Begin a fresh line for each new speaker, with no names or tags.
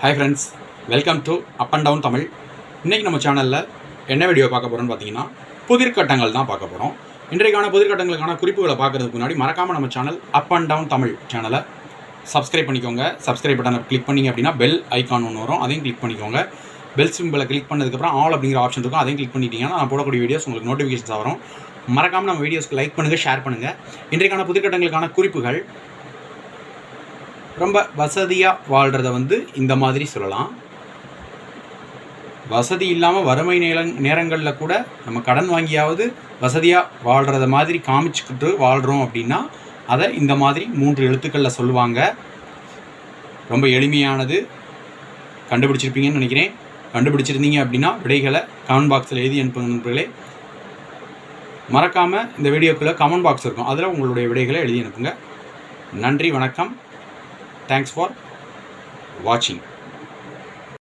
Hi friends, welcome to up and down Tamil. இன்றைக்கி நம்ம சேனலில் என்ன வீடியோ பார்க்க போகிறோம்னு பார்த்தீங்கன்னா புதிர்கட்டங்கள் தான் பார்க்க போகிறோம். இன்றைக்கான புதிர்கட்டங்களுக்கான குறிப்புகளை பார்க்குறதுக்கு முன்னாடி மறக்காமல் நம்ம channel up and down Tamil சேனலை சப்ஸ்கிரைப் பண்ணிக்கோங்க. சப்ஸ்கிரைப் பட்டனை கிளிக் பண்ணிங்க அப்படின்னா பெல் ஐக்கான் ஒன்று வரும், அதையும் கிளிக் பண்ணிக்கோங்க. பெல் சிம்பிளை கிளிக் பண்ணதுக்கப்புறம் ஆல் அப்படிங்கிற ஆப்ஷன் இருக்கும், அதையும் கிளிக் பண்ணிட்டீங்கன்னா நான் போடக்கூடிய வீடியோஸ் உங்களுக்கு நோட்டிஃபிகேஷன்ஸ் வரும். மறக்காமல் நம்ம வீடியோஸ்க்கு லைக் பண்ணுங்கள், ஷேர் பண்ணுங்கள். இன்றைக்கான புதிர்கட்டங்களுக்கான குறிப்புகள் ரொம்ப வசதியாக வாழ்கிறத இந்த மாதிரி சொல்லலாம். வசதி இல்லாமல் வறுமை நேரங்களில் கூட நம்ம கடன் வாங்கியாவது வசதியாக வாழ்கிறத மாதிரி காமிச்சிக்கிட்டு வாழ்கிறோம் அப்படின்னா அதை இந்த மாதிரி 3 எழுத்துக்களில் சொல்லுவாங்க. ரொம்ப எளிமையானது, கண்டுபிடிச்சிருப்பீங்கன்னு நினைக்கிறேன். கண்டுபிடிச்சிருந்தீங்க அப்படின்னா விடைகளை கமெண்ட் பாக்ஸில் எழுதி அனுப்புங்க நண்பர்களே. மறக்காமல் இந்த வீடியோக்குள்ளே கமெண்ட் பாக்ஸ் இருக்கும், அதில் உங்களுடைய விடைகளை எழுதி அனுப்புங்க. நன்றி, வணக்கம். Thanks for watching.